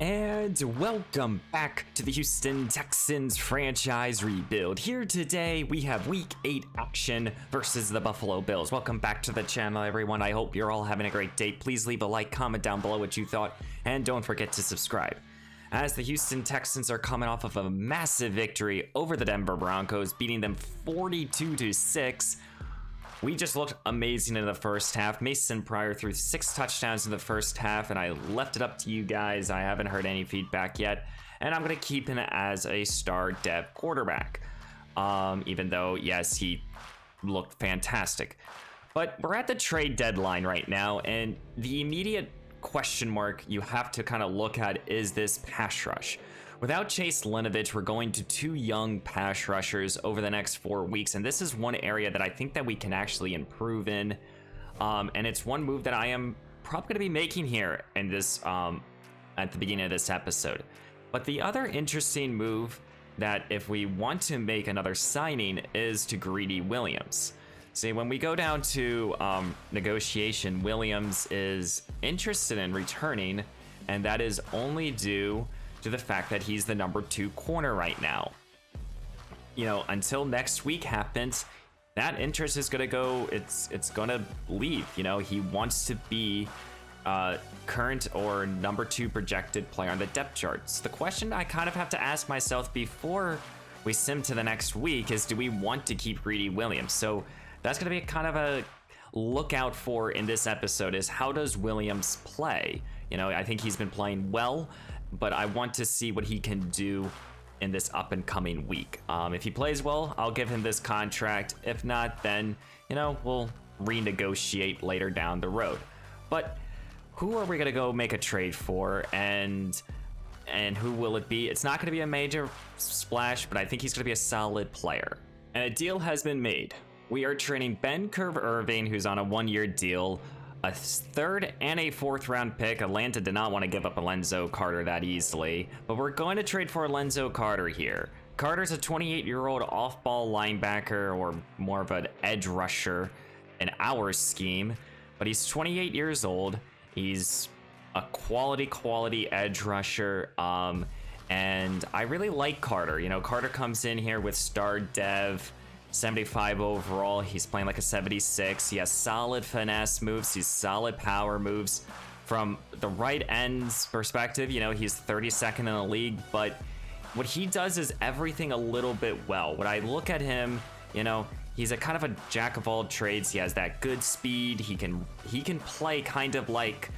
And welcome back to the Houston Texans franchise rebuild. Here today, we have Week 8 action versus the Buffalo Bills. Welcome back to the channel, everyone. I hope you're all having a great day. Please leave a like, comment down below what you thought, and don't forget to subscribe. As the Houston Texans are coming off of a massive victory over the Denver Broncos, beating them 42-6. We just looked amazing in the first half. Mason Pryor threw 6 touchdowns in the first half, and I left it up to you guys. I haven't heard any feedback yet, and I'm going to keep him as a star dev quarterback. Even though, yes, he looked fantastic. But we're at the trade deadline right now, and the immediate question mark you have to kind of look at is this pass rush. Without Chase Winovich, we're going to 2 young pass rushers over the next 4 weeks, and this is one area that I think that we can actually improve in, and it's one move that I am probably going to be making here in this at the beginning of this episode. But the other interesting move that if we want to make another signing is to Greedy Williams. See, when we go down to negotiation, Williams is interested in returning, and that is only due to the fact that he's the number 2 corner right now. You know, until next week happens, that interest is gonna go, it's gonna leave. You know, he wants to be current or number 2 projected player on the depth charts. The question I kind of have to ask myself before we sim to the next week is, do we want to keep Greedy Williams? So that's gonna be kind of a lookout for in this episode, is how does Williams play? You know, I think he's been playing well, but I want to see what he can do in this up and coming week. If he plays well, I'll give him this contract. If not, then, you know, we'll renegotiate later down the road. But who are we gonna go make a trade for, and who will it be? It's not gonna be a major splash, but I think he's gonna be a solid player. And a deal has been made. We are trading Ben Curve Irving, who's on a 1-year deal, a 3rd and a 4th round pick. Atlanta did not want to give up Alonzo Carter that easily, but we're going to trade for Alonzo Carter here. Carter's a 28-year-old off-ball linebacker, or more of an edge rusher in our scheme, but he's 28 years old. He's a quality edge rusher, and I really like Carter. You know, Carter comes in here with star dev, 75 overall. He's playing like a 76. He has solid finesse moves. He's solid power moves. From the right end's perspective, you know, he's 32nd in the league, but what he does is everything a little bit well. When I look at him, you know, he's a kind of a jack of all trades. He has that good speed. He can play kind of like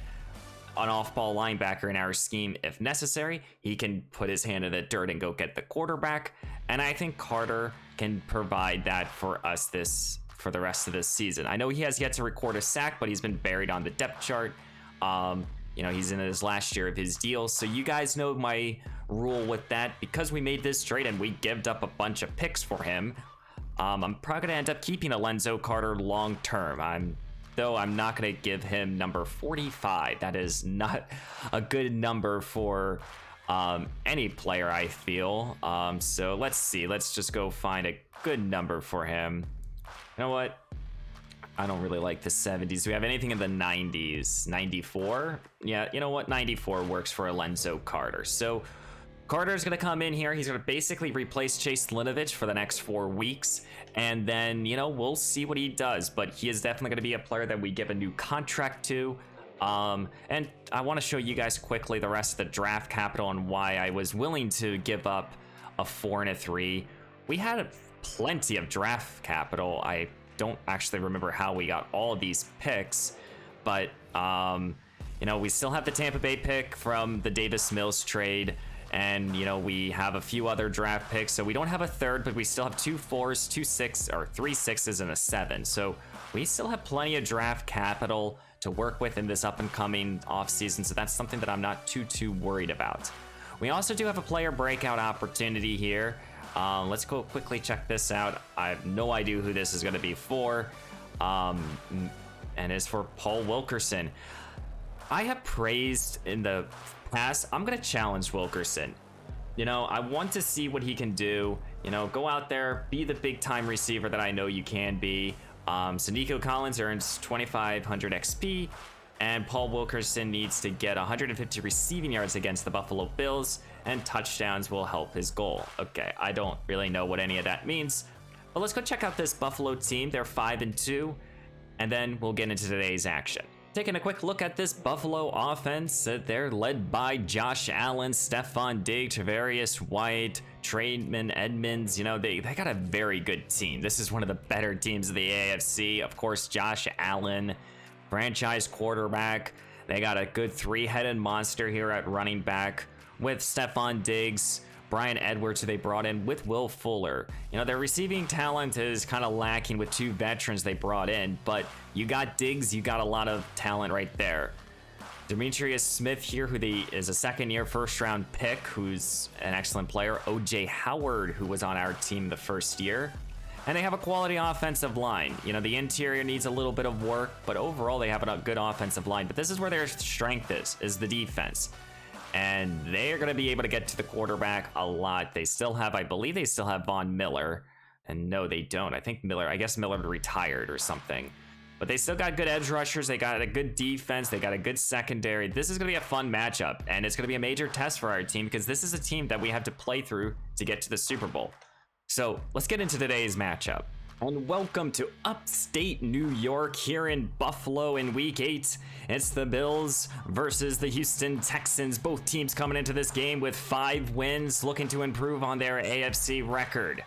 an off-ball linebacker in our scheme if necessary. He can put his hand in the dirt and go get the quarterback, and I think Carter can provide that for us for the rest of this season. I know he has yet to record a sack, but he's been buried on the depth chart. You know, he's in his last year of his deal, so you guys know my rule with that. Because we made this trade and we gave up a bunch of picks for him, I'm probably gonna end up keeping Alonzo Carter long term. Though I'm not going to give him number 45. That is not a good number for any player, I feel. So let's see. Let's just go find a good number for him. You know what? I don't really like the 70s. Do we have anything in the 90s? 94? Yeah, you know what? 94 works for Alonzo Carter. So Carter's going to come in here. He's going to basically replace Chase Winovich for the next 4 weeks. And then, you know, we'll see what he does. But he is definitely going to be a player that we give a new contract to. And I want to show you guys quickly the rest of the draft capital and why I was willing to give up a 4 and a 3. We had plenty of draft capital. I don't actually remember how we got all of these picks. But, you know, we still have the Tampa Bay pick from the Davis Mills trade. And, you know, we have a few other draft picks, so we don't have a 3rd, but we still have 2 4s, 2 6, or 3 6s, and a 7. So we still have plenty of draft capital to work with in this up-and-coming offseason, so that's something that I'm not too worried about. We also do have a player breakout opportunity here. Let's go quickly check this out. I have no idea who this is going to be for, and it's for Paul Wilkerson. I have praised in the past. I'm going to challenge Wilkerson. You know, I want to see what he can do. You know, go out there, be the big time receiver that I know you can be. So Nico Collins earns 2,500 XP, And Paul Wilkerson needs to get 150 receiving yards against the Buffalo Bills, and touchdowns will help his goal. Okay, I don't really know what any of that means, but let's go check out this Buffalo team. They're 5-2, and then we'll get into today's action. Taking a quick look at this Buffalo offense, they're led by Josh Allen, Stephon Diggs, Travarius White, Trademan Edmonds. You know, they got a very good team. This is one of the better teams of the AFC. Of course, Josh Allen, franchise quarterback. They got a good three-headed monster here at running back with Stephon Diggs, Bryan Edwards, who they brought in, with Will Fuller. You know, their receiving talent is kind of lacking with two veterans they brought in, but you got Diggs, you got a lot of talent right there. Demetrius Smith here, who is a second-year first-round pick, who's an excellent player. O.J. Howard, who was on our team the first year. And they have a quality offensive line. You know, the interior needs a little bit of work, but overall they have a good offensive line. But this is where their strength is the defense. And they're going to be able to get to the quarterback a lot. They still have, I believe they still have Von Miller. And no, they don't. I guess Miller retired or something. But they still got good edge rushers. They got a good defense. They got a good secondary. This is going to be a fun matchup. And it's going to be a major test for our team, because this is a team that we have to play through to get to the Super Bowl. So let's get into today's matchup. And welcome to upstate New York, here in Buffalo in Week 8. It's the Bills versus the Houston Texans. Both teams coming into this game with 5 wins, looking to improve on their AFC record.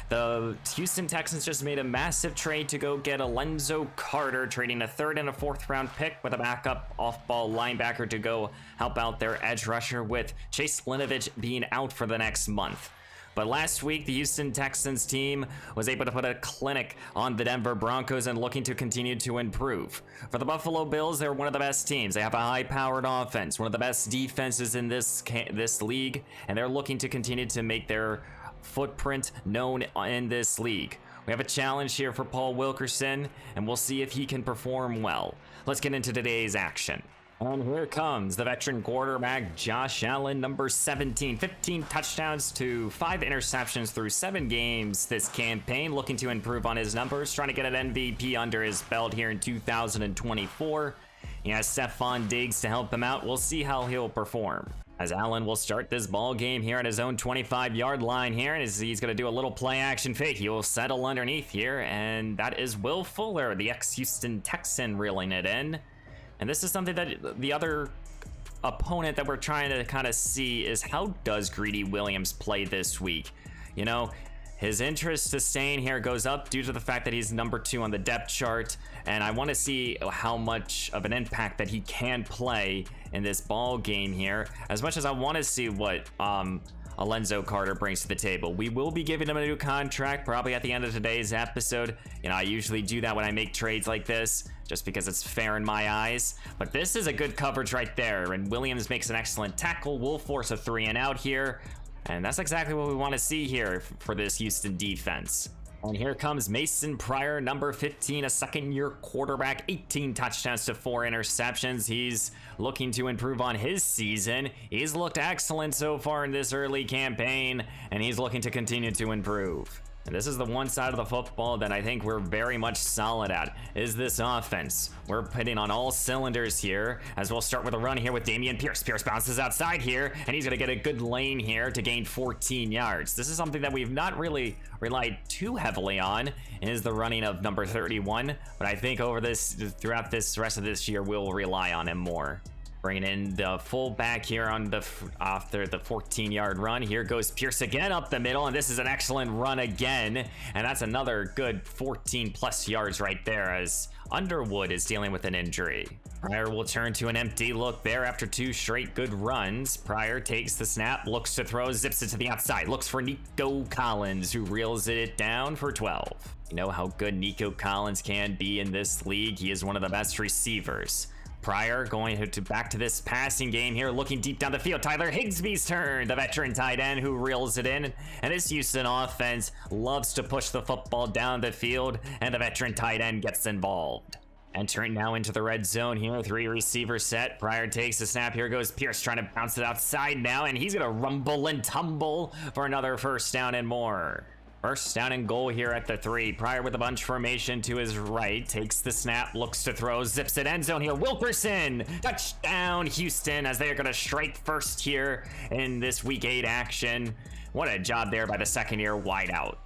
The Houston Texans just made a massive trade to go get Alonzo Carter, trading a 3rd and a 4th round pick with a backup off-ball linebacker to go help out their edge rusher, with Chase Winovich being out for the next month. But last week, the Houston Texans team was able to put a clinic on the Denver Broncos and looking to continue to improve. For the Buffalo Bills, they're one of the best teams. They have a high-powered offense, one of the best defenses in this league, and they're looking to continue to make their footprint known in this league. We have a challenge here for Paul Wilkerson, and we'll see if he can perform well. Let's get into today's action. And here comes the veteran quarterback, Josh Allen, number 17. 15 touchdowns to 5 interceptions through 7 games this campaign, looking to improve on his numbers, trying to get an MVP under his belt here in 2024. He has Stephon Diggs to help him out. We'll see how he'll perform, as Allen will start this ball game here at his own 25-yard line here, and he's going to do a little play action fake. He will settle underneath here, and that is Will Fuller, the ex-Houston Texan, reeling it in. And this is something that the other opponent that we're trying to kind of see is, how does Greedy Williams play this week? You know, his interest to staying here goes up due to the fact that he's number 2 on the depth chart, and I want to see how much of an impact that he can play in this ball game here, as much as I want to see what Alonzo Carter brings to the table. We will be giving him a new contract probably at the end of today's episode. You know, I usually do that when I make trades like this, just because it's fair in my eyes. But this is a good coverage right there, and Williams makes an excellent tackle. We'll force a 3-and-out here, and that's exactly what we want to see here for this Houston defense. And here comes Mason Pryor, number 15, a second-year quarterback, 18 touchdowns to 4 interceptions. He's looking to improve on his season. He's looked excellent so far in this early campaign, and he's looking to continue to improve. And this is the one side of the football that I think we're very much solid at, is this offense. We're hitting on all cylinders here, as we'll start with a run here with Dameon Pierce. Pierce bounces outside here, and he's going to get a good lane here to gain 14 yards. This is something that we've not really relied too heavily on, is the running of number 31, but I think throughout this rest of this year, we'll rely on him more. Bringing in the fullback here after the 14-yard run. Here goes Pierce again up the middle, and this is an excellent run again. And that's another good 14+ yards right there, as Underwood is dealing with an injury. Pryor will turn to an empty look there after 2 straight good runs. Pryor takes the snap, looks to throw, zips it to the outside, looks for Nico Collins, who reels it down for 12. You know how good Nico Collins can be in this league. He is one of the best receivers. Pryor going back to this passing game here, looking deep down the field. Tyler Higsby's turn, the veteran tight end, who reels it in. And this Houston offense loves to push the football down the field, and the veteran tight end gets involved. Entering now into the red zone here, 3 receiver set. Pryor takes the snap. Here goes Pierce trying to bounce it outside now, and he's going to rumble and tumble for another first down and more. First down and goal here at the 3. Pryor with a bunch formation to his right. Takes the snap, looks to throw, zips it end zone here. Wilkerson! Touchdown, Houston, as they are going to strike first here in this Week 8 action. What a job there by the second-year wideout.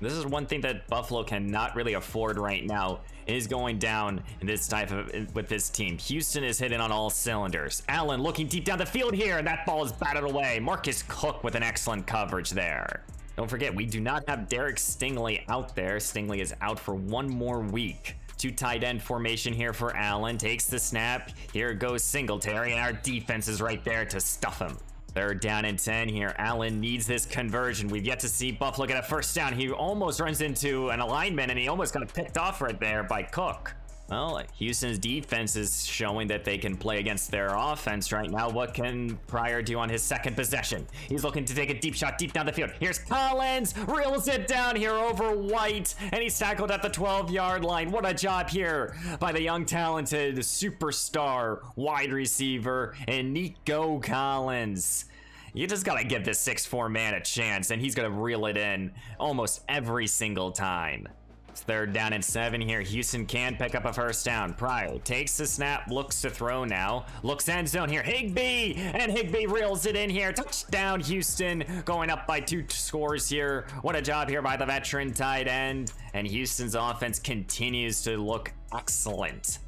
This is one thing that Buffalo cannot really afford right now, is going down in this type of with this team. Houston is hitting on all cylinders. Allen looking deep down the field here, and that ball is batted away. Marcus Cook with an excellent coverage there. Don't forget, we do not have Derek Stingley out there. Stingley is out for one more week. 2 tight end formation here for Allen. Takes the snap. Here goes Singletary, and our defense is right there to stuff him. Third down and 10 here. Allen needs this conversion. We've yet to see Buffalo get a first down. He almost runs into an alignment, and he almost got picked off right there by Cook. Well, Houston's defense is showing that they can play against their offense right now. What can Pryor do on his second possession? He's looking to take a deep shot deep down the field. Here's Collins, reels it down here over White, and he's tackled at the 12-yard line. What a job here by the young, talented superstar wide receiver, and Nico Collins. You just gotta give this 6'4" man a chance, and he's gonna reel it in almost every single time. Third down and 7 here. Houston can pick up a first down. Pryor takes the snap, looks to throw now. Looks end zone here. Higbee! And Higbee reels it in here. Touchdown, Houston. Going up by 2 scores here. What a job here by the veteran tight end. And Houston's offense continues to look excellent.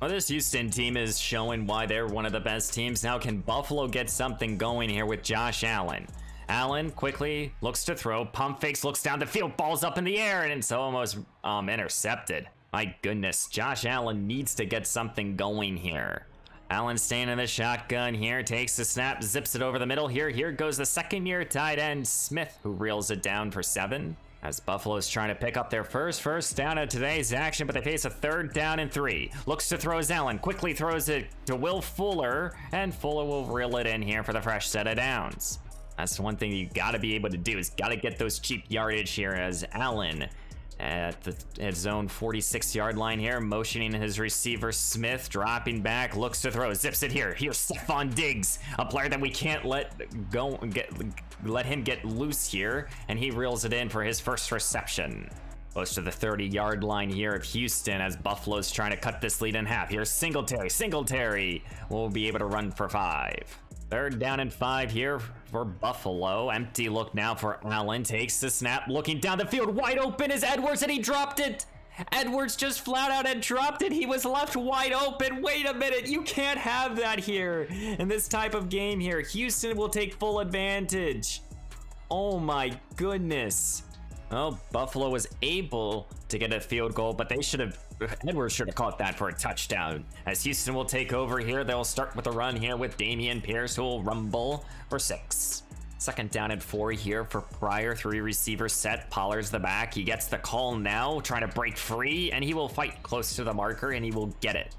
Well, this Houston team is showing why they're one of the best teams. Now, can Buffalo get something going here with Josh Allen? Allen quickly looks to throw, pump fakes, looks down the field, ball's up in the air, and it's almost intercepted. My goodness, Josh Allen needs to get something going here. Allen staying in the shotgun here, takes the snap, zips it over the middle here. Here goes the second-year tight end, Smith, who reels it down for 7. As Buffalo's trying to pick up their first down of today's action, but they face a 3rd down and 3. Looks to throw Allen, quickly throws it to Will Fuller, and Fuller will reel it in here for the fresh set of downs. That's one thing you got to be able to do, is got to get those cheap yardage here, as Allen at his own 46-yard line here, motioning his receiver Smith, dropping back, looks to throw, zips it here. Here's Stephon Diggs, a player that we can't let him get loose here, and he reels it in for his first reception. Close to the 30-yard line here of Houston, as Buffalo's trying to cut this lead in half. Here's Singletary will be able to run for 5. 3rd down and 5 here for Buffalo. Empty look now for Allen. Takes the snap, looking down the field. Wide open is Edwards, and he dropped it. Edwards just flat out had dropped it. He was left wide open. Wait a minute. You can't have that here in this type of game here. Houston will take full advantage. Oh my goodness. Well, Buffalo was able to get a field goal, but Edwards should have caught that for a touchdown. As Houston will take over here, they'll start with a run here with Dameon Pierce, who will rumble for 6. 2nd down and 4 here for Pryor. 3 receiver set. Pollard's the back. He gets the call now, trying to break free, and he will fight close to the marker, and he will get it.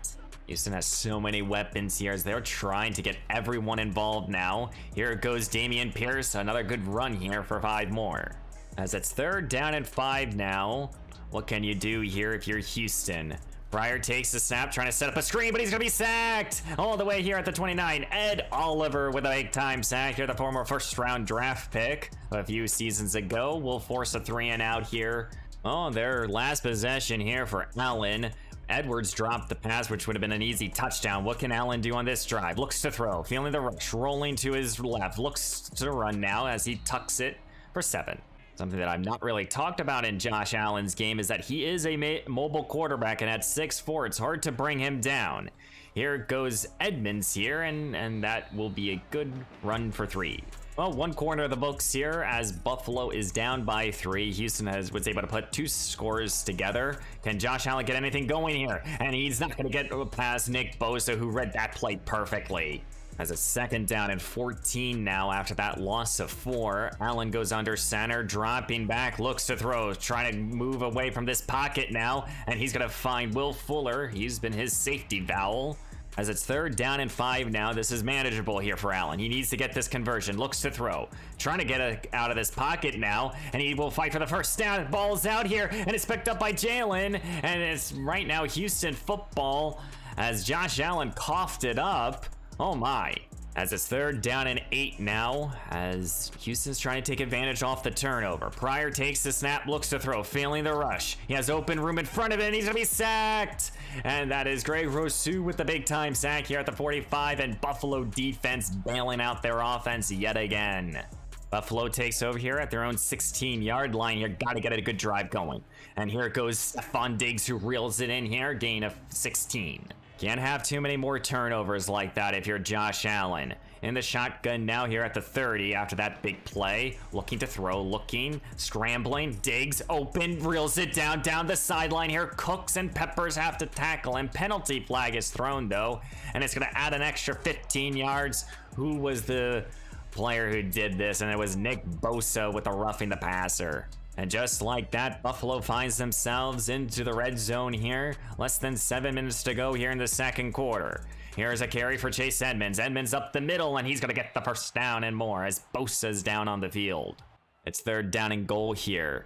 Houston has so many weapons here as they're trying to get everyone involved now. Here goes Dameon Pierce. Another good run here for 5 more. As it's 3rd down and 5 now. What can you do here if you're Houston? Pryor takes the snap, trying to set up a screen, but he's going to be sacked all the way here at the 29. Ed Oliver with a big-time sack here, the former first-round draft pick a few seasons ago. Will force a 3-and-out here. Oh, their last possession here for Allen. Edwards dropped the pass, which would have been an easy touchdown. What can Allen do on this drive? Looks to throw, feeling the rush, rolling to his left. Looks to run now as he tucks it for 7. Something that I've not really talked about in Josh Allen's game is that he is a mobile quarterback, and at 6'4", it's hard to bring him down. Here goes Edmonds here, and that will be a good run for 3. Well, 1 corner of the books here as Buffalo is down by 3. Houston was able to put 2 scores together. Can Josh Allen get anything going here? And he's not going to get past Nick Bosa, who read that play perfectly. As a 2nd down and 14 now after that loss of 4. Allen goes under center, dropping back, looks to throw, trying to move away from this pocket now, and he's going to find Will Fuller. He's been his safety valve. As it's 3rd down and 5 now, this is manageable here for Allen. He needs to get this conversion, looks to throw, trying to get out of this pocket now, and he will fight for the first down. Ball's out here, and it's picked up by Jalen, and it's right now Houston football as Josh Allen coughed it up. Oh my. As it's 3rd down and 8 now, as Houston's trying to take advantage off the turnover. Pryor takes the snap, looks to throw, failing the rush. He has open room in front of it, and he's gonna be sacked. And that is Greg Rousseau with the big time sack here at the 45, and Buffalo defense bailing out their offense yet again. Buffalo takes over here at their own 16-yard line here. Got to get a good drive going. And here it goes Stephon Diggs, who reels it in here, gain of 16. Can't have too many more turnovers like that if you're Josh Allen. In the shotgun now here at the 30 after that big play. Looking to throw, looking, scrambling. Diggs open, reels it down the sideline here. Cooks and Peppers have to tackle him. Penalty flag is thrown though, and it's going to add an extra 15 yards. Who was the player who did this? And it was Nick Bosa with the roughing the passer. And just like that, Buffalo finds themselves into the red zone here. Less than 7 minutes to go here in the second quarter. Here's a carry for Chase Edmonds. Edmonds up the middle, and he's going to get the first down and more as Bosa's down on the field. It's 3rd down and goal here.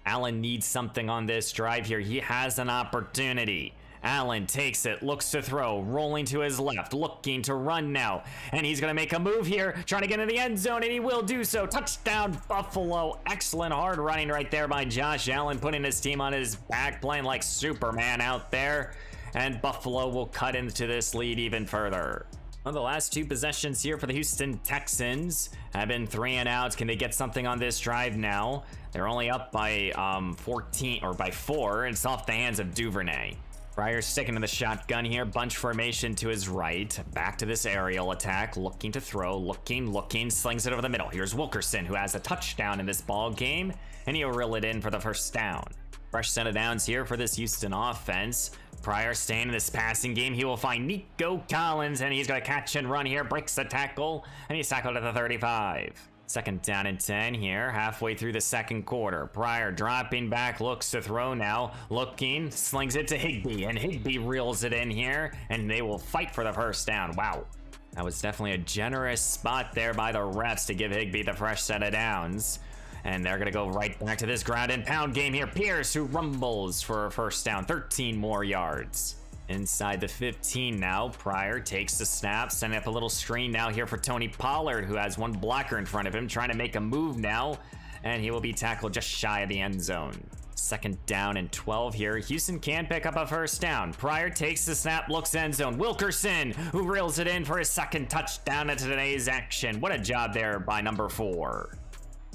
Allen needs something on this drive here. He has an opportunity. Allen takes it, looks to throw, rolling to his left, looking to run now. And he's going to make a move here, trying to get into the end zone, and he will do so. Touchdown, Buffalo. Excellent hard running right there by Josh Allen, putting his team on his back, playing like Superman out there. And Buffalo will cut into this lead even further. Well, the last 2 possessions here for the Houston Texans have been 3 and outs. Can they get something on this drive now? They're only up by 14 or by 4. It's off the hands of Duvernay. Pryor sticking to the shotgun here, bunch formation to his right, back to this aerial attack, looking to throw, looking, slings it over the middle. Here's Wilkerson, who has a touchdown in this ball game, and he'll reel it in for the first down. Fresh set of downs here for this Houston offense. Pryor staying in this passing game. He will find Nico Collins, and he's going to catch and run here, breaks the tackle, and he's tackled at the 35. 2nd down and 10 here, halfway through the second quarter. Pryor dropping back, looks to throw now, looking, slings it to Higbee, and Higbee reels it in here, and they will fight for the first down. Wow, that was definitely a generous spot there by the refs to give Higbee the fresh set of downs. And they're gonna go right back to this ground and pound game here. Pierce, who rumbles for a first down, 13 more yards. Inside the 15 now, Pryor takes the snap, sending up a little screen now here for Tony Pollard, who has one blocker in front of him, trying to make a move now, and he will be tackled just shy of the end zone. 2nd down and 12 here. Houston can pick up a first down. Pryor takes the snap, looks end zone. Wilkerson, who reels it in for his 2nd touchdown of today's action. What a job there by number 4.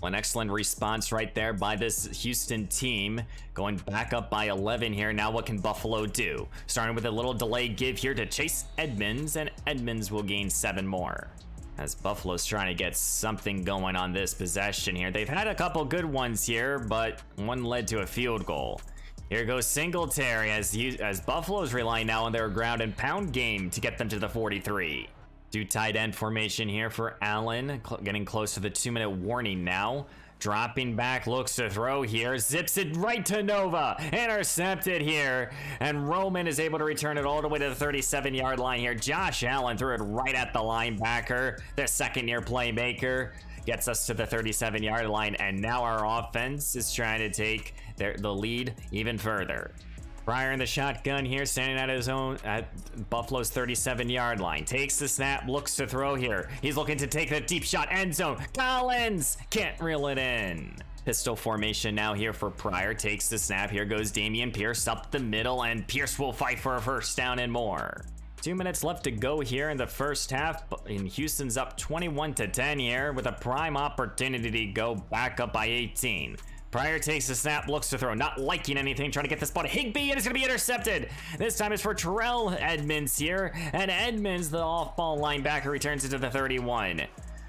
An excellent response right there by this Houston team, going back up by 11 here. Now what can Buffalo do? Starting with a little delay give here to Chase Edmonds, and Edmonds will gain 7 more. As Buffalo's trying to get something going on this possession here. They've had a couple good ones here, but one led to a field goal. Here goes Singletary as Buffalo's relying now on their ground and pound game to get them to the 43. 2 tight end formation here for Allen, getting close to the 2-minute warning now. Dropping back, looks to throw here, zips it right to Nova, intercepted here, and Roman is able to return it all the way to the 37-yard line here. Josh Allen threw it right at the linebacker, their 2nd-year playmaker, gets us to the 37-yard line, and now our offense is trying to take the lead even further. Pryor in the shotgun here, standing at Buffalo's 37-yard line. Takes the snap, looks to throw here. He's looking to take the deep shot, end zone. Collins can't reel it in. Pistol formation now here for Pryor. Takes the snap. Here goes Damian Pierce up the middle, and Pierce will fight for a first down and more. 2 minutes left to go here in the first half, and Houston's up 21-10 here with a prime opportunity to go back up by 18. Pryor takes the snap, looks to throw, not liking anything, trying to get the spot. Higbee, and it's going to be intercepted. This time it's for Terrell Edmonds here, and Edmonds, the off-ball linebacker, returns it to the 31.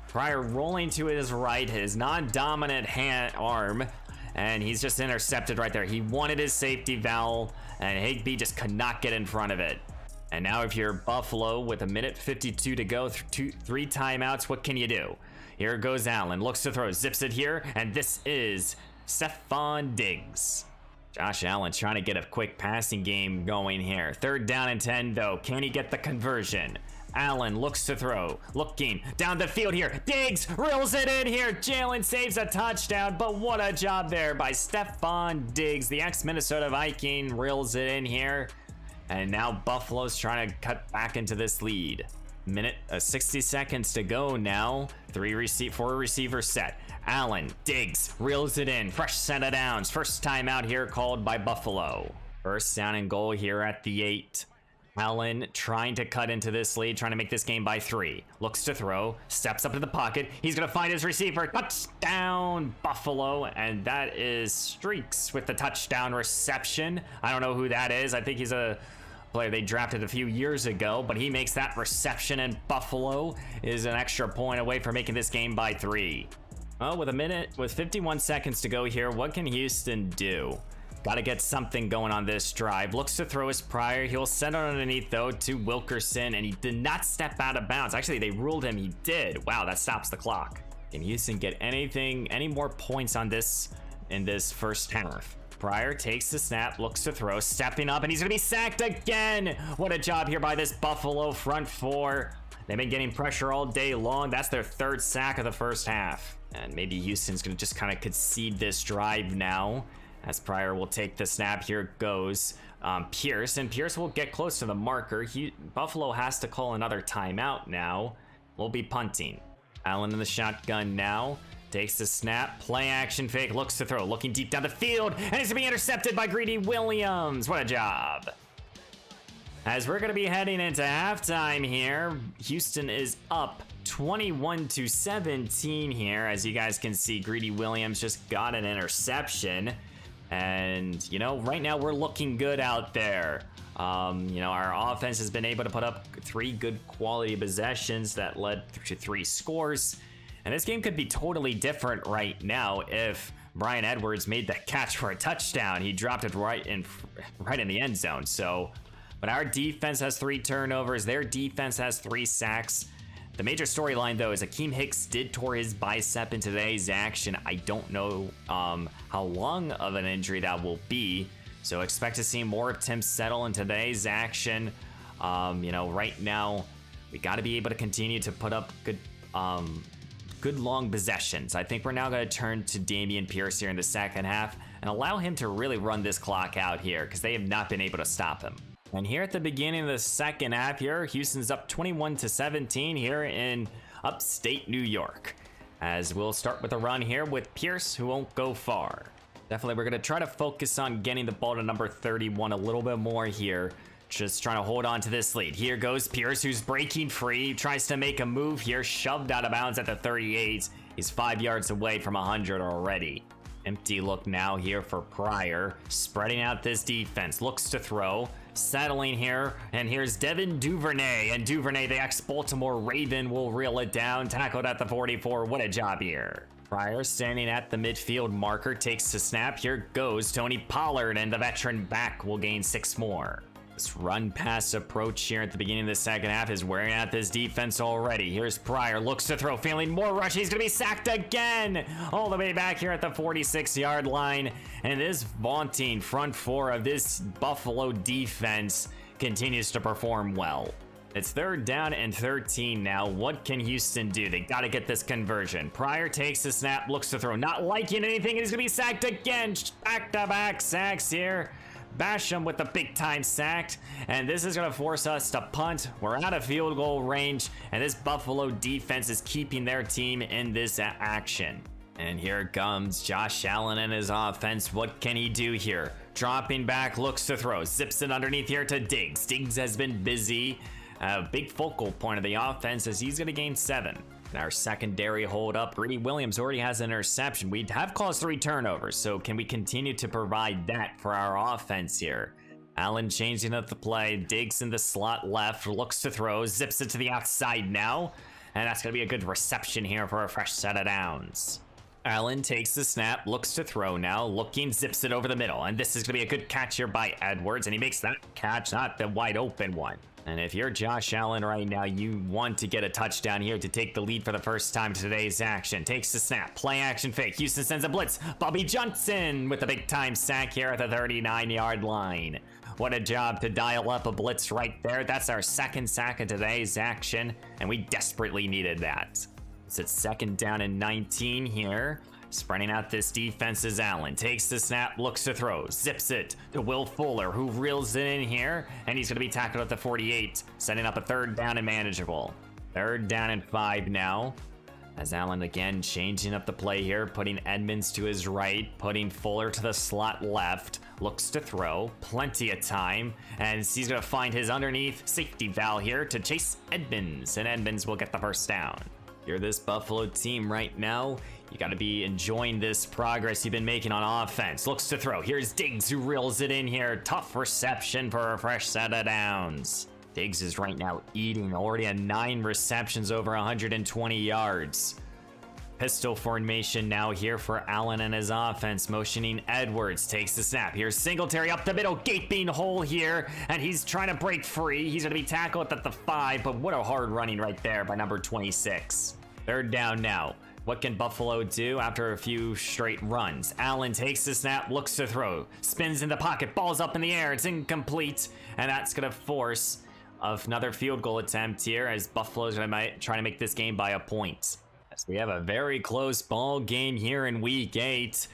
Pryor rolling to his right, his non-dominant arm, and he's just intercepted right there. He wanted his safety valve, and Higbee just could not get in front of it. And now if you're Buffalo with 1:52 to go, 3 timeouts, what can you do? Here goes Allen, looks to throw, zips it here, and this is Stephon Diggs. Josh Allen trying to get a quick passing game going here. 3rd down and 10 though. Can he get the conversion? Allen looks to throw, looking down the field here. Diggs reels it in here. Jalen saves a touchdown, but what a job there by Stephon Diggs. The ex-Minnesota Viking reels it in here. And now Buffalo's trying to cut back into this lead. Minute, 60 seconds to go now. Four receiver set. Allen, Diggs, reels it in. Fresh set of downs. First time out here called by Buffalo. First down and goal here at the 8. Allen trying to cut into this lead, trying to make this game by 3. Looks to throw, steps up to the pocket. He's going to find his receiver. Touchdown, Buffalo. And that is Streaks with the touchdown reception. I don't know who that is. I think he's a player they drafted a few years ago, but he makes that reception, and Buffalo is an extra point away from making this game by 3. Well, with 51 seconds to go here, what can Houston do? Got to get something going on this drive. Looks to throw his Pryor. He'll send it underneath, though, to Wilkerson, and he did not step out of bounds. Actually, they ruled him. He did. Wow, that stops the clock. Can Houston get any more points on this in this first half? Pryor takes the snap, looks to throw, stepping up, and he's going to be sacked again. What a job here by this Buffalo front 4. They've been getting pressure all day long. That's their 3rd sack of the first half. And maybe Houston's going to just kind of concede this drive now, as Pryor will take the snap. Here it goes. Pierce, and Pierce will get close to the marker. Buffalo has to call another timeout now. We'll be punting. Allen in the shotgun now. Takes the snap, play action fake, looks to throw, looking deep down the field, and he's gonna be intercepted by Greedy Williams. What a job. As we're gonna be heading into halftime here, Houston is up 21-17 here. As you guys can see, Greedy Williams just got an interception. And, you know, right now we're looking good out there. You know, our offense has been able to put up 3 good quality possessions that led to 3 scores. And this game could be totally different right now if Bryan Edwards made the catch for a touchdown. He dropped it right in the end zone. So, but our defense has 3 turnovers. Their defense has 3 sacks. The major storyline, though, is Akeem Hicks did tore his bicep in today's action. I don't know how long of an injury that will be. So expect to see more of Tim Settle in today's action. You know, right now, we got to be able to continue to put up good long possessions. I think we're now going to turn to Dameon Pierce here in the second half and allow him to really run this clock out here, because they have not been able to stop him. And here at the beginning of the second half here, Houston's up 21-17 here in upstate New York. As we'll start with a run here with Pierce, who won't go far. Definitely, we're going to try to focus on getting the ball to number 31 a little bit more here. Just trying to hold on to this lead. Here goes Pierce, who's breaking free. Tries to make a move here, shoved out of bounds at the 38. He's 5 yards away from 100 already. Empty look now here for Pryor. Spreading out this defense. Looks to throw. Settling here. And here's Devin Duvernay. And Duvernay, the ex-Baltimore Raven, will reel it down. Tackled at the 44. What a job here. Pryor standing at the midfield marker. Takes the snap. Here goes Tony Pollard. And the veteran back will gain 6 more. This run-pass approach here at the beginning of the second half is wearing out this defense already. Here's Pryor, looks to throw, feeling more rush. He's going to be sacked again, all the way back here at the 46-yard line. And this vaunting front 4 of this Buffalo defense continues to perform well. It's 3rd down and 13 now. What can Houston do? They got to get this conversion. Pryor takes the snap, looks to throw, not liking anything, and he's going to be sacked again. Back-to-back sacks here. Basham with the big time sacked, and this is going to force us to punt. We're out of field goal range, and this Buffalo defense is keeping their team in this action. And here comes Josh Allen and his offense. What can he do here? Dropping back, looks to throw, zips it underneath here to Diggs. Diggs has been busy. Big focal point of the offense as he's going to gain 7. Our secondary hold up. Greedy Williams already has an interception. We have caused 3 turnovers, so can we continue to provide that for our offense here? Allen changing up the play. Diggs in the slot left. Looks to throw. Zips it to the outside now. And that's going to be a good reception here for a fresh set of downs. Allen takes the snap. Looks to throw now. Looking. Zips it over the middle. And this is going to be a good catch here by Edwards. And he makes that catch, not the wide open one. And if you're Josh Allen right now, you want to get a touchdown here to take the lead for the first time in today's action. Takes the snap, play action fake. Houston sends a blitz. Bobby Johnson with the big time sack here at the 39-yard line. What a job to dial up a blitz right there. That's our 2nd sack of today's action, and we desperately needed that. It's at 2nd down and 19 here. Spreading out this defense is Allen. Takes the snap, looks to throw, zips it to Will Fuller, who reels it in here, and he's going to be tackled at the 48, setting up a 3rd down and manageable. 3rd down and 5 now. As Allen again changing up the play here, putting Edmonds to his right, putting Fuller to the slot left, looks to throw, plenty of time, and he's going to find his underneath safety valve here to chase Edmonds, and Edmonds will get the 1st down. You're this Buffalo team right now. You got to be enjoying this progress you've been making on offense. Looks to throw. Here's Diggs who reels it in here. Tough reception for a fresh set of downs. Diggs is right now eating, already at 9 receptions over 120 yards. Pistol formation now here for Allen and his offense, motioning Edwards, takes the snap. Here's Singletary up the middle, gaping hole here, and he's trying to break free. He's going to be tackled at the 5, but what a hard running right there by number 26. 3rd down now. What can Buffalo do after a few straight runs? Allen takes the snap, looks to throw, spins in the pocket, ball's up in the air, it's incomplete, and that's going to force another field goal attempt here as Buffalo's going to try to make this game by a point. So we have a very close ball game here in week 8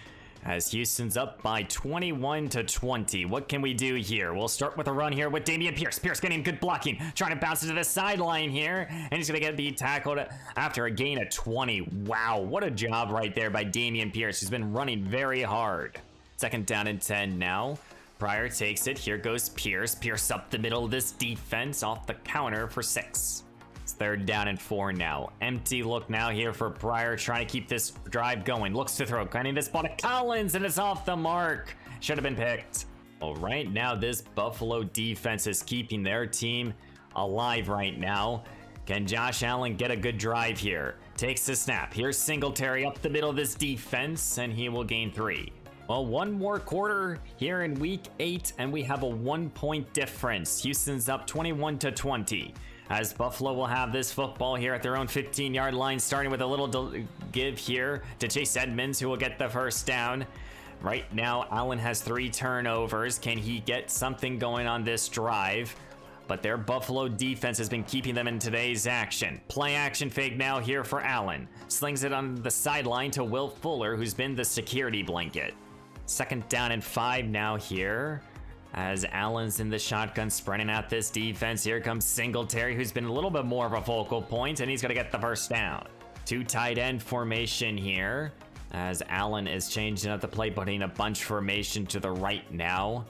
as Houston's up by 21-20. What can we do here? We'll start with a run here with Dameon Pierce. Pierce getting good blocking, trying to bounce it to the sideline here, and he's going to be tackled after a gain of 20. Wow, what a job right there by Dameon Pierce, who's been running very hard. 2nd down and 10 now. Pryor takes it. Here goes Pierce. Pierce up the middle of this defense off the counter for 6. It's 3rd down and 4 now. Empty look now here for Pryor, trying to keep this drive going. Looks to throw, getting this ball to Collins, and it's off the mark. Should have been picked. Well, right now, this Buffalo defense is keeping their team alive right now. Can Josh Allen get a good drive here? Takes the snap. Here's Singletary up the middle of this defense, and he will gain 3. Well, one more quarter here in week 8, and we have a 1-point difference. Houston's up 21-20. As Buffalo will have this football here at their own 15-yard line, starting with a little give here to Chase Edmonds, who will get the 1st down. Right now, Allen has 3 turnovers. Can he get something going on this drive? But their Buffalo defense has been keeping them in today's action. Play action fake now here for Allen. Slings it on the sideline to Will Fuller, who's been the security blanket. 2nd down and 5 now here. As Allen's in the shotgun, spreading out this defense. Here comes Singletary, who's been a little bit more of a focal point, and he's going to get the 1st down. 2 tight end formation here. As Allen is changing up the play, putting a bunch formation to the right now.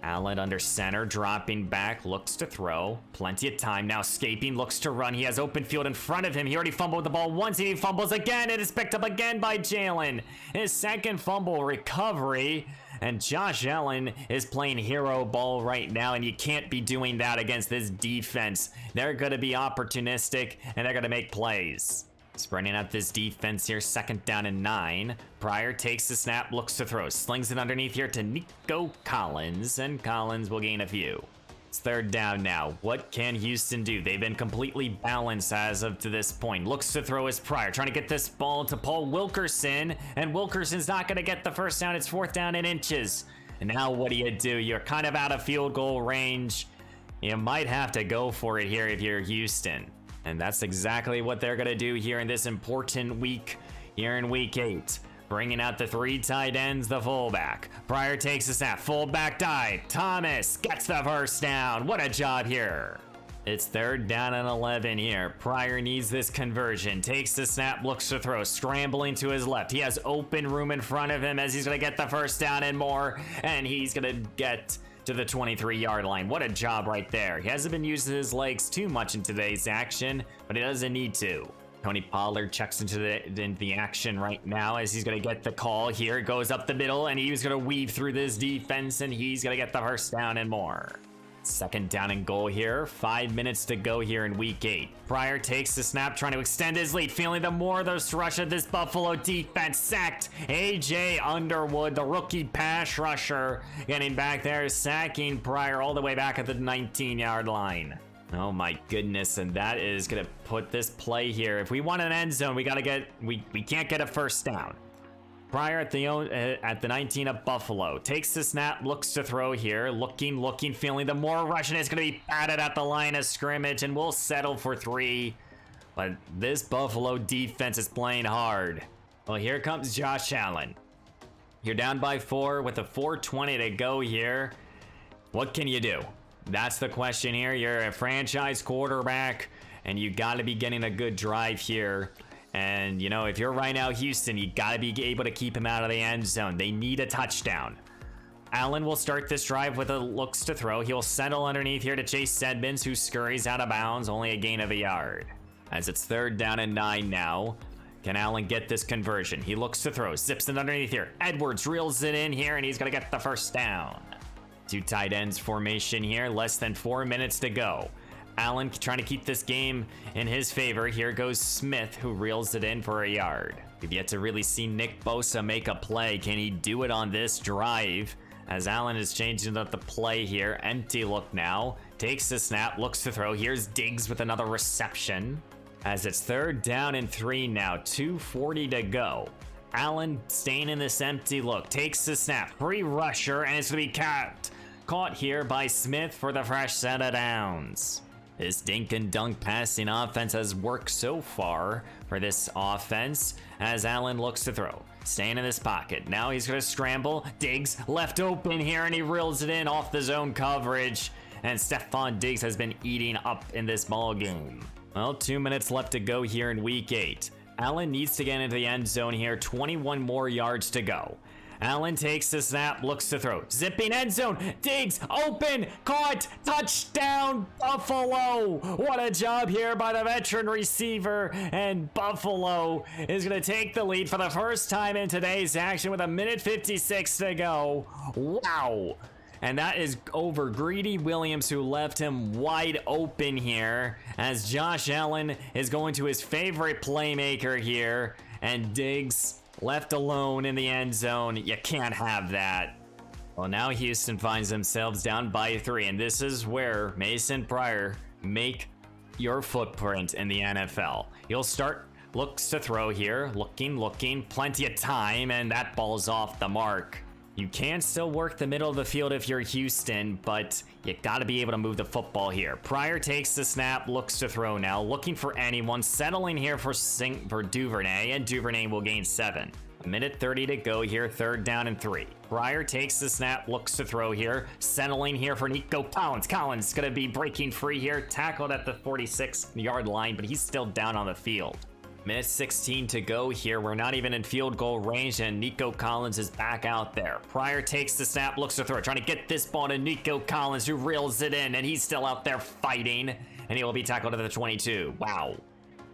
Allen under center, dropping back, looks to throw. Plenty of time now, escaping, looks to run. He has open field in front of him. He already fumbled the ball once, and he fumbles again. It is picked up again by Jalen. His 2nd fumble recovery. And Josh Allen is playing hero ball right now, and you can't be doing that against this defense. They're going to be opportunistic, and they're going to make plays. Spreading out this defense here, 2nd down and 9. Pryor takes the snap, looks to throw, slings it underneath here to Nico Collins, and Collins will gain a few. It's 3rd down now. What can Houston do? They've been completely balanced as of to this point. Looks to throw his Pryor, trying to get this ball to Paul Wilkerson, and Wilkerson's not going to get the 1st down. It's 4th down and inches. And now what do? You're kind of out of field goal range. You might have to go for it here if you're Houston. And that's exactly what they're going to do here in this important week here in week 8. Bringing out the 3 tight ends, the fullback. Pryor takes the snap, fullback dive. Thomas gets the 1st down. What a job here. It's 3rd down and 11 here. Pryor needs this conversion. Takes the snap, looks to throw, scrambling to his left. He has open room in front of him as he's going to get the 1st down and more. And he's going to get to the 23-yard line. What a job right there. He hasn't been using his legs too much in today's action, but he doesn't need to. Tony Pollard checks into the action right now as he's going to get the call here. Goes up the middle, and he's going to weave through this defense, and he's going to get the 1st down and more. 2nd down and goal here. 5 minutes to go here in week 8. Pryor takes the snap, trying to extend his lead. Feeling the more of the rush of this Buffalo defense. Sacked A.J. Underwood, the rookie pass rusher, getting back there, sacking Pryor all the way back at the 19-yard line. Oh my goodness, and that is gonna put this play here. If we want an end zone, we can't get a 1st down. Pryor at the 19 of Buffalo takes the snap, looks to throw here, looking, feeling the more rushing is gonna be batted at the line of scrimmage, and we'll settle for 3. But this Buffalo defense is playing hard. Well, here comes Josh Allen. You're down by 4 with a 4:20 to go here. What can you do? That's the question here. You're a franchise quarterback, and you got to be getting a good drive here. And, you know, if you're right now Houston, you got to be able to keep him out of the end zone. They need a touchdown. Allen will start this drive with a looks to throw. He'll settle underneath here to Chase Edmonds, who scurries out of bounds, only a gain of a yard. As it's 3rd down and 9 now. Can Allen get this conversion? He looks to throw, zips it underneath here. Edwards reels it in here, and he's gonna get the first down. 2 tight ends formation here, less than 4 minutes to go. Allen trying to keep this game in his favor. Here goes Smith, who reels it in for a yard. We've yet to really see Nick Bosa make a play. Can he do it on this drive? As Allen is changing up the play here. Empty look now. Takes the snap, looks to throw. Here's Diggs with another reception. As it's 3rd down and 3 now, 2:40 to go. Allen staying in this empty look, takes the snap, free rusher, and it's gonna be caught here by Smith for the fresh set of downs. This dink and dunk passing offense has worked so far for this offense as Allen looks to throw. Staying in this pocket. Now he's gonna scramble. Diggs left open here, and he reels it in off the zone coverage. And Stephon Diggs has been eating up in this ball game. Well, 2 minutes left to go here in week 8. Allen needs to get into the end zone here. 21 more yards to go. Allen takes the snap, looks to throw. Zipping end zone. Diggs open, caught, touchdown, Buffalo. What a job here by the veteran receiver. And Buffalo is going to take the lead for the first time in today's action with 1:56 to go. Wow. And that is over Greedy Williams, who left him wide open here as Josh Allen is going to his favorite playmaker here, and Diggs left alone in the end zone. You can't have that. Well, now Houston finds themselves down by 3, and this is where Mason Pryor make your footprint in the NFL. He'll start, looks to throw here, looking, plenty of time, and that ball's off the mark. You can still work the middle of the field if you're Houston, but you gotta be able to move the football here. Pryor takes the snap, looks to throw now, looking for anyone, settling here for Duvernay, and Duvernay will gain 7. 1:30 to go here, 3rd down and 3. Pryor takes the snap, looks to throw here, settling here for Nico Collins. Collins gonna be breaking free here, tackled at the 46-yard line, but he's still down on the field. 1:16 to go here. We're not even in field goal range, and Nico Collins is back out there. Pryor takes the snap, looks to throw, trying to get this ball to Nico Collins, who reels it in, and he's still out there fighting, and he will be tackled at the 22. Wow.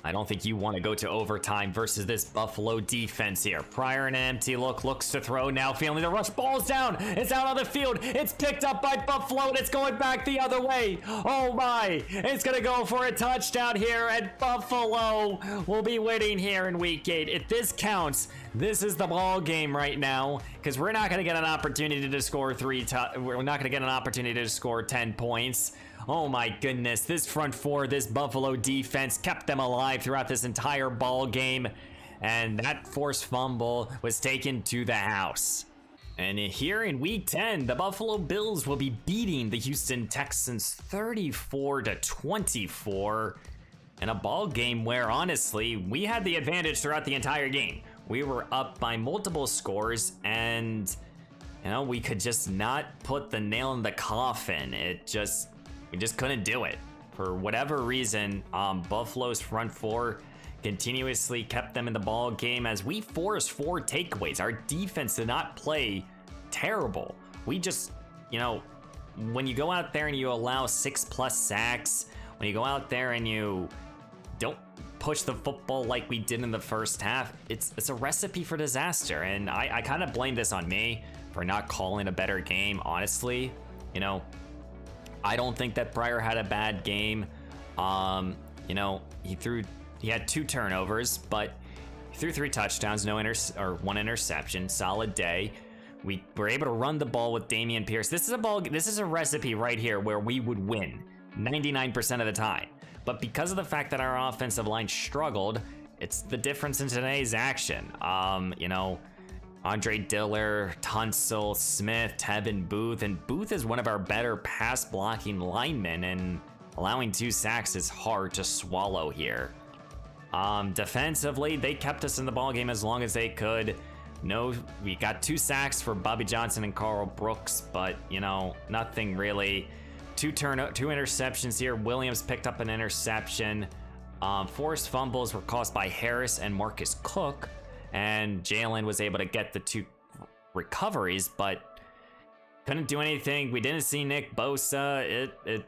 I don't think you want to go to overtime versus this Buffalo defense here. Pryor in an empty look, looks to throw, now feeling the rush, ball's down, it's out on the field, it's picked up by Buffalo, and it's going back the other way. Oh my, it's gonna go for a touchdown here, and Buffalo will be winning here in week 8. If this counts, this is the ball game right now, because we're not gonna get an opportunity to score we're not gonna get an opportunity to score 10 points. Oh my goodness, this front four, this Buffalo defense kept them alive throughout this entire ball game, and that forced fumble was taken to the house. And here in week 10, the Buffalo Bills will be beating the Houston Texans 34-24 in a ball game where honestly, we had the advantage throughout the entire game. We were up by multiple scores, and you know, we could just not put the nail in the coffin. We just couldn't do it. For whatever reason, Buffalo's front four continuously kept them in the ball game as we forced 4 takeaways. Our defense did not play terrible. We just, you know, when you go out there and you allow 6+ sacks, when you go out there and you don't push the football like we did in the first half, it's a recipe for disaster. And I kind of blame this on me for not calling a better game, honestly. You know, I don't think that Pryor had a bad game. You know, he had 2 turnovers, but he threw 3 touchdowns, 1 interception. Solid day. We were able to run the ball with Dameon Pierce. This is a recipe right here where we would win 99% of the time. But because of the fact that our offensive line struggled, it's the difference in today's action. You know, Andre Diller, Tunsil, Smith, Tevin Booth, and Booth is one of our better pass blocking linemen, and allowing 2 sacks is hard to swallow here. Defensively, they kept us in the ball game as long as they could. No, we got 2 sacks for Bobby Johnson and Carl Brooks, but you know, nothing really. 2 interceptions here. Williams picked up an interception. Forced fumbles were caused by Harris and Marcus Cook, and Jalen was able to get the 2 recoveries, but couldn't do anything. We didn't see Nick Bosa. It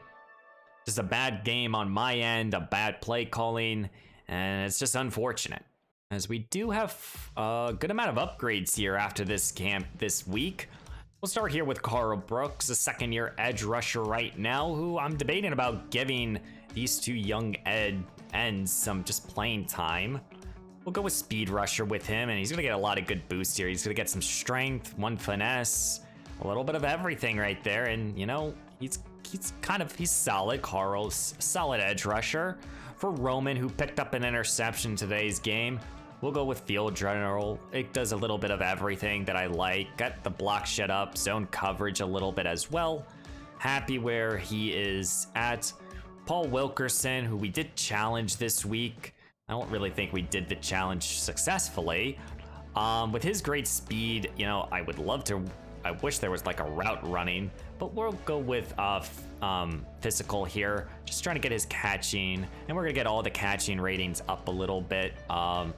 just a bad game on my end, a bad play calling, and it's just unfortunate, as we do have a good amount of upgrades here after this camp this week. We'll start here with Carl Brooks, a second-year edge rusher right now, who I'm debating about giving these 2 young ends some just playing time. We'll go with speed rusher with him, and he's gonna get a lot of good boost here. He's gonna get some strength, 1 finesse, a little bit of everything right there, and you know, he's solid. Carl's solid edge rusher. For Roman, who picked up an interception today's game, we'll go with field general. It does a little bit of everything that I like. Got the block shut up, zone coverage a little bit as well. Happy where he is at. Paul Wilkerson, who we did challenge this week. I don't really think we did the challenge successfully. With his great speed, you know, I wish there was like a route running, but we'll go with physical here. Just trying to get his catching, and we're gonna get all the catching ratings up a little bit,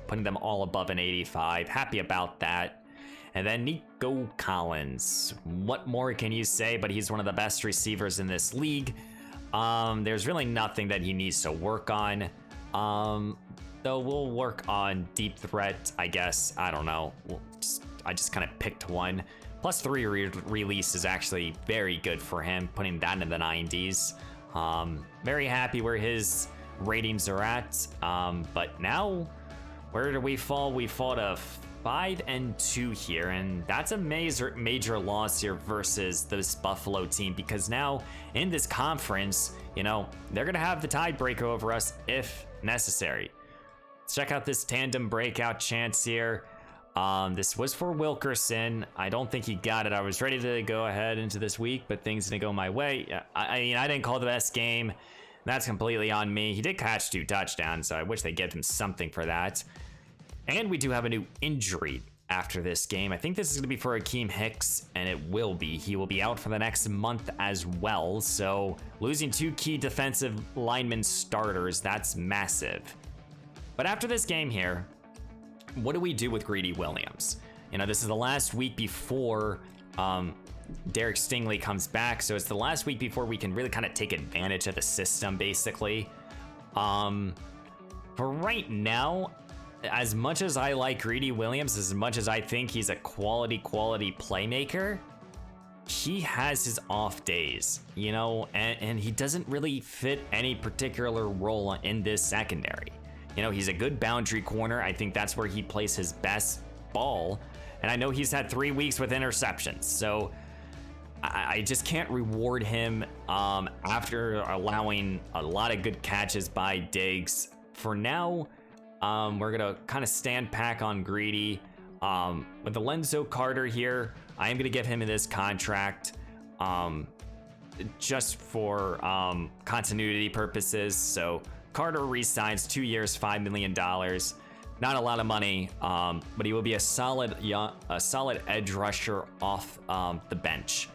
putting them all above an 85. Happy about that. And then Nico Collins. What more can you say? But he's one of the best receivers in this league. There's really nothing that he needs to work on. Though we'll work on deep threat, I guess. I don't know. I just kind of picked one. +3 release is actually very good for him, putting that in the 90s. Very happy where his ratings are at. But now, where do we fall? We fall to 5-2 here, and that's a major loss here versus this Buffalo team, because now in this conference, you know, they're gonna have the tiebreaker over us if necessary. Let's check out this tandem breakout chance here. This was for Wilkerson. I don't think he got it. I was ready to go ahead into this week, but things didn't go my way. I mean, I didn't call the best game. That's completely on me. He did catch 2 touchdowns, so I wish they'd give him something for that. And we do have a new injury after this game. I think this is going to be for Akeem Hicks, and it will be. He will be out for the next month as well, so losing 2 key defensive lineman starters, that's massive. But after this game here, what do we do with Greedy Williams? You know, this is the last week before Derek Stingley comes back, so it's the last week before we can really kind of take advantage of the system, basically. For right now, as much as I like Greedy Williams, as much as I think he's a quality playmaker, he has his off days, you know, and he doesn't really fit any particular role in this secondary. You know, he's a good boundary corner. I think that's where he plays his best ball. And I know he's had 3 weeks with interceptions, so I just can't reward him after allowing a lot of good catches by Diggs. For now, we're gonna kind of stand pack on Greedy. With Alonzo Carter here, I am gonna give him this contract just for continuity purposes. So Carter re-signs 2 years, $5 million. Not a lot of money, but he will be a solid edge rusher off the bench.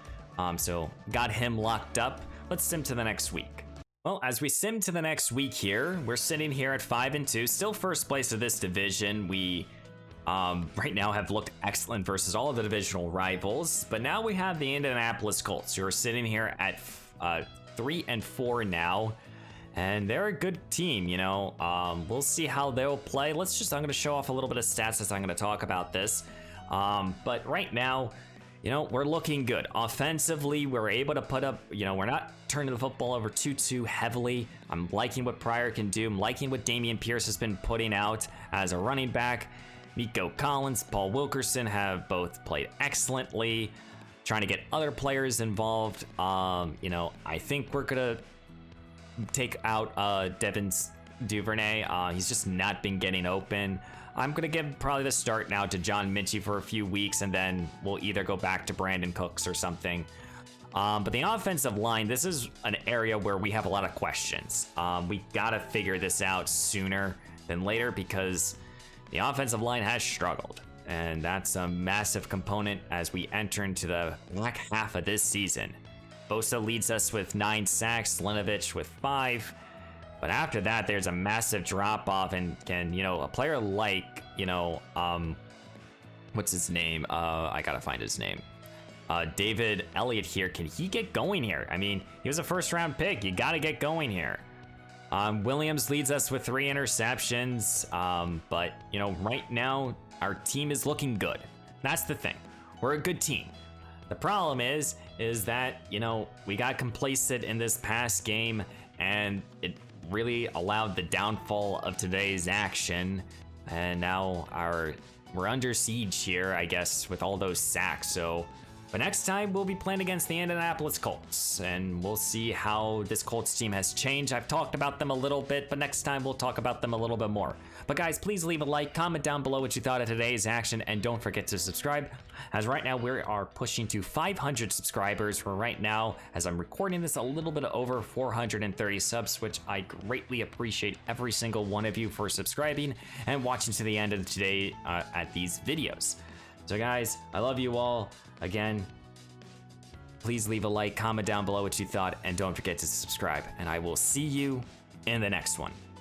So got him locked up. Let's sim to the next week. Well, as we sim to the next week here, we're sitting here at 5-2, still first place of this division. We right now have looked excellent versus all of the divisional rivals, but now we have the Indianapolis Colts, who are sitting here at 3-4 now. And they're a good team, you know. We'll see how they'll play. I'm going to show off a little bit of stats as I'm going to talk about this. But right now, you know, we're looking good. Offensively, we're able to put up, you know, we're not turning the football over too heavily. I'm liking what Pryor can do. I'm liking what Damian Pierce has been putting out as a running back. Nico Collins, Paul Wilkerson have both played excellently. Trying to get other players involved. You know, I think we're going to take out Devin Duvernay. He's just not been getting open. I'm gonna give probably the start now to John Minchie for a few weeks, and then we'll either go back to Brandon Cooks or something. But the offensive line, this is an area where we have a lot of questions. We gotta figure this out sooner than later because the offensive line has struggled. And that's a massive component as we enter into the back half of this season. Bosa leads us with 9 sacks, Linovich with 5. But after that, there's a massive drop off, and can, a player like, what's his name? I gotta find his name. David Elliott here. Can he get going here? I mean, he was a first round pick. You gotta get going here. Williams leads us with 3 interceptions. But, right now, our team is looking good. That's the thing. We're a good team. The problem is that, we got complacent in this past game, and it really allowed the downfall of today's action. And now we're under siege here, I guess, with all those sacks. But next time we'll be playing against the Indianapolis Colts, and we'll see how this Colts team has changed. I've talked about them a little bit, but next time we'll talk about them a little bit more. But guys, please leave a like, comment down below what you thought of today's action, and don't forget to subscribe, as right now we are pushing to 500 subscribers. We're right now, as I'm recording this, a little bit over 430 subs, which I greatly appreciate every single one of you for subscribing and watching to the end of today at these videos. So guys, I love you all. Again, please leave a like, comment down below what you thought, and don't forget to subscribe. And I will see you in the next one.